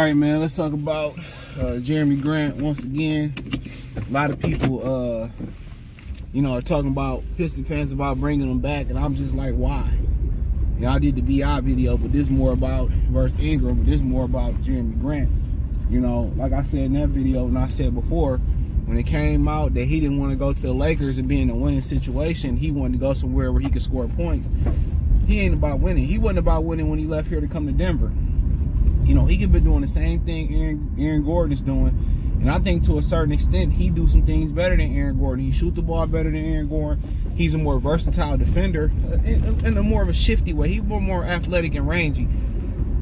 right, man, let's talk about Jerami Grant once again. A lot of people, you know, are talking about Piston fans about bringing him back, and I'm just like, why? Y'all did the BI video, but this is more about versus Ingram, but this is more about Jerami Grant. You know, like I said in that video, and I said before, when it came out that he didn't want to go to the Lakers and be in a winning situation, he wanted to go somewhere where he could score points. He ain't about winning. He wasn't about winning when he left here to come to Denver. You know, he could be doing the same thing Aaron Gordon is doing. And I think to a certain extent, he do some things better than Aaron Gordon. He shoot the ball better than Aaron Gordon. He's a more versatile defender in a more of a shifty way. He's more athletic and rangy.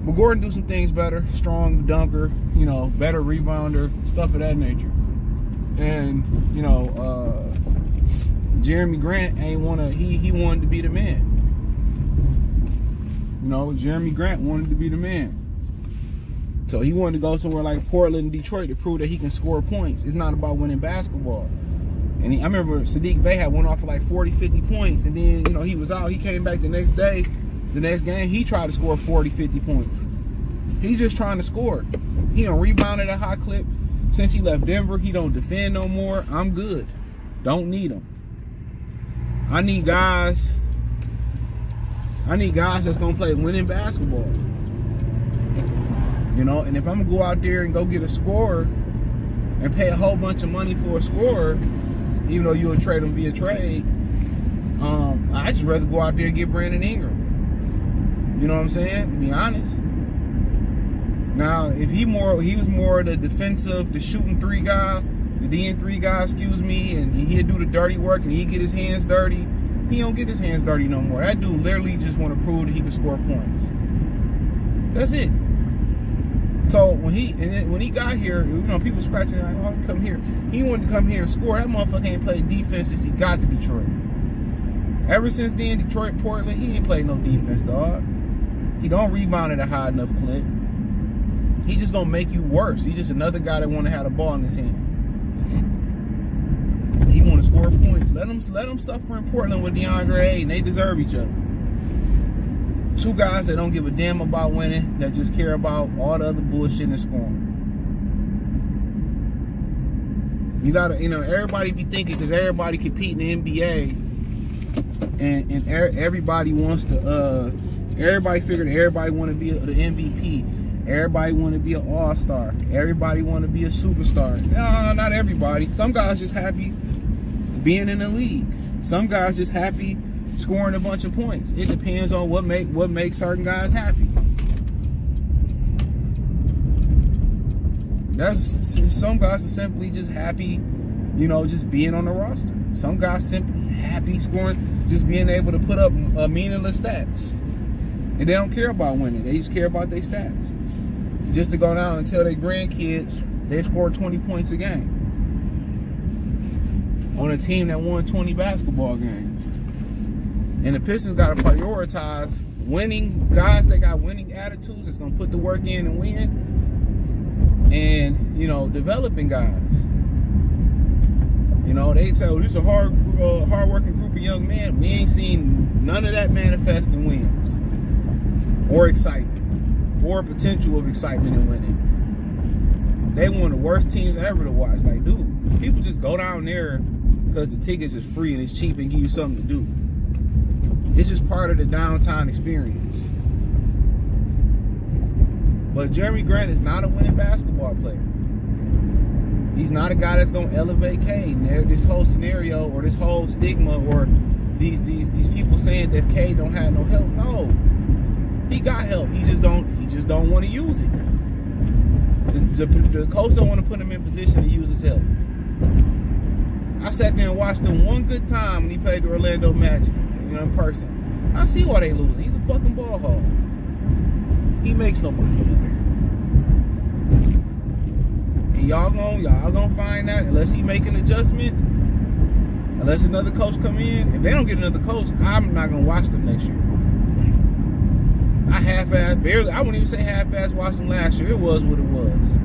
But Gordon do some things better. Strong dunker, you know, better rebounder, stuff of that nature. And, you know, Jerami Grant ain't he wanted to be the man. You know, Jerami Grant wanted to be the man. So he wanted to go somewhere like Portland and Detroit to prove that he can score points. It's not about winning basketball. And I remember Sadiq Bey had went off for like 40, 50 points. And then, you know, he was out. He came back the next day. The next game, he tried to score 40, 50 points. He's just trying to score. He don't rebound at a high clip. Since he left Denver, he don't defend no more. I'm good. Don't need him. I need guys that's going to play winning basketball. You know, and if I'm going to go out there and go get a scorer and pay a whole bunch of money for a scorer, even though you'll trade him via trade, I'd just rather go out there and get Brandon Ingram. You know what I'm saying? To be honest. Now, if he was more the defensive, the shooting three guy, the DN3 guy, excuse me, and he'd do the dirty work and he'd get his hands dirty, he don't get his hands dirty no more. That dude literally just want to prove that he can score points. That's it. So when he got here, you know, people scratching like, oh, come here. He wanted to come here and score. That motherfucker ain't played defense since he got to Detroit. Ever since then, Detroit, Portland, he ain't played no defense, dog. He don't rebound at a high enough clip. He just gonna make you worse. He's just another guy that want to have the ball in his hand. He want to score points. Let him suffer in Portland with DeAndre Ayton. They deserve each other. Two guys that don't give a damn about winning, that just care about all the other bullshit and scoring. You gotta, you know, everybody be thinking because everybody compete in the NBA, and everybody wants to. Everybody figured everybody want to be the MVP. Everybody want to be an all-star. Everybody want to be a superstar. No, not everybody. Some guys just happy being in the league. Some guys just happy scoring a bunch of points. It depends on what makes certain guys happy. Some guys are simply just happy, you know, just being on the roster. Some guys simply happy scoring, just being able to put up meaningless stats. And they don't care about winning. They just care about their stats. Just to go down and tell their grandkids they scored 20 points a game on a team that won 20 basketball games. And the Pistons got to prioritize winning guys that got winning attitudes that's going to put the work in and win. And, you know, developing guys. You know, they say, oh, this is a hard-working group of young men. We ain't seen none of that manifest in wins or excitement or potential of excitement in winning. They one of the worst teams ever to watch. Like, dude, people just go down there because the tickets is free and it's cheap and give you something to do. It's just part of the downtown experience. But Jerami Grant is not a winning basketball player. He's not a guy that's going to elevate Cade. This whole scenario or this whole stigma or these people saying that Cade don't have no help. No. He got help. He just don't want to use it. The coach don't want to put him in position to use his help. I sat there and watched him one good time when he played the Orlando Magic, you know, in person. I see why they losing. He's a fucking ball hog. He makes nobody better. And y'all gonna find that unless he make an adjustment, unless another coach come in. If they don't get another coach, I'm not gonna watch them next year. I wouldn't even say half-ass watched them last year. It was what it was.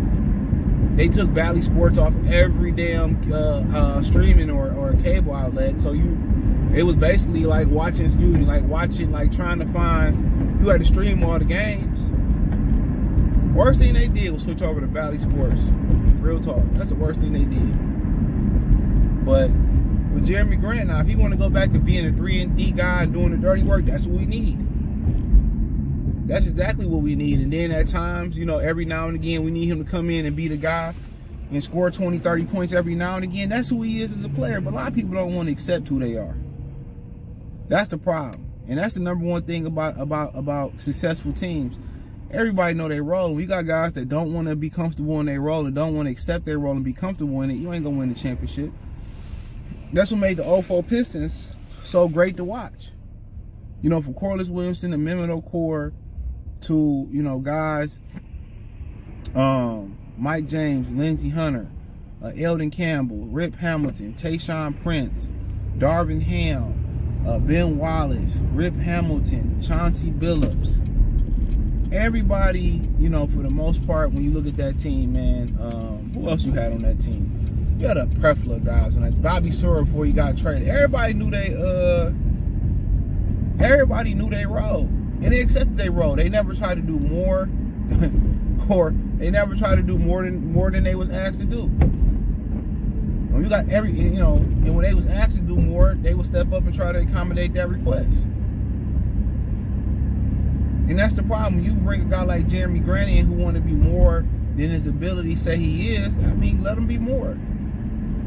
They took Bally Sports off every damn streaming or cable outlet. So it was basically like watching, trying to find, you had to stream all the games. Worst thing they did was switch over to Valley Sports. Real talk. That's the worst thing they did. But with Jerami Grant now, if he want to go back to being a 3-and-D guy and doing the dirty work, that's what we need. That's exactly what we need. And then at times, you know, every now and again, we need him to come in and be the guy and score 20, 30 points every now and again. That's who he is as a player. But a lot of people don't want to accept who they are. That's the problem. And that's the number one thing about successful teams. Everybody know their role. We got guys that don't want to be comfortable in their role and don't want to accept their role and be comfortable in it. You ain't going to win the championship. That's what made the 04 Pistons so great to watch. You know, from Corliss Williamson to Mehmet Okur to, you know, guys, Mike James, Lindsey Hunter, Eldon Campbell, Rip Hamilton, Tayshaun Prince, Darvin Ham, Ben Wallace, Rip Hamilton, Chauncey Billups. Everybody, you know, for the most part, when you look at that team, man, who else you had on that team? You had a plethora of guys on that. Bobby Sura before he got traded. Everybody knew they role. And they accepted their role. They never tried to do more or they never tried to do more than they was asked to do. When you got you know, and when they was asked to do more, they would step up and try to accommodate that request. And that's the problem. When you bring a guy like Jerami Grant in who want to be more than his ability say he is, I mean, let him be more.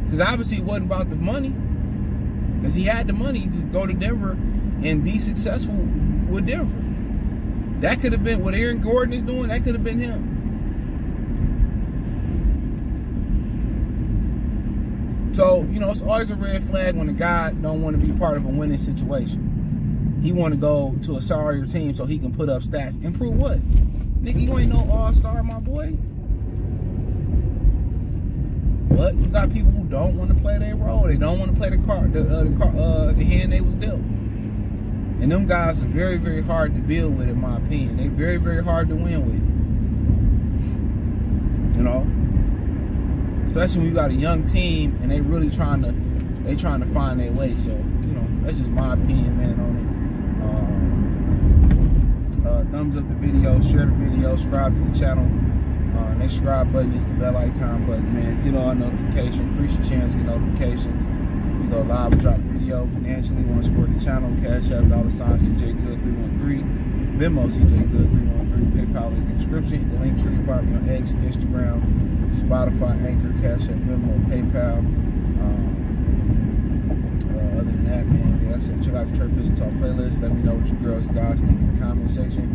Because obviously it wasn't about the money. Because he had the money, just go to Denver and be successful with Denver. That could have been what Aaron Gordon is doing. That could have been him. So, you know, it's always a red flag when a guy don't want to be part of a winning situation. He want to go to a sorrier team so he can put up stats. And prove what? Nigga, you ain't no all-star, my boy. But you got people who don't want to play their role. They don't want to play the hand they was dealt. And them guys are very, very hard to deal with, in my opinion. They very, very hard to win with. You know? Especially when you got a young team and they really trying to find their way. So, you know, that's just my opinion, man, on it. Thumbs up the video, share the video, subscribe to the channel. Next subscribe button is the bell icon button, man. Hit all notifications, increase your chance to get notifications. We go live, we drop video financially. Want to support the channel? Cash App, $CJGood313, Venmo CJGood313, PayPal link in the description. Hit the link tree, find me on X, Instagram, Spotify, Anchor, Cash App, Venmo, PayPal. Other than that, man, like I said, check out the Trey Piston Talk playlist. Let me know what you girls and guys think in the comment section.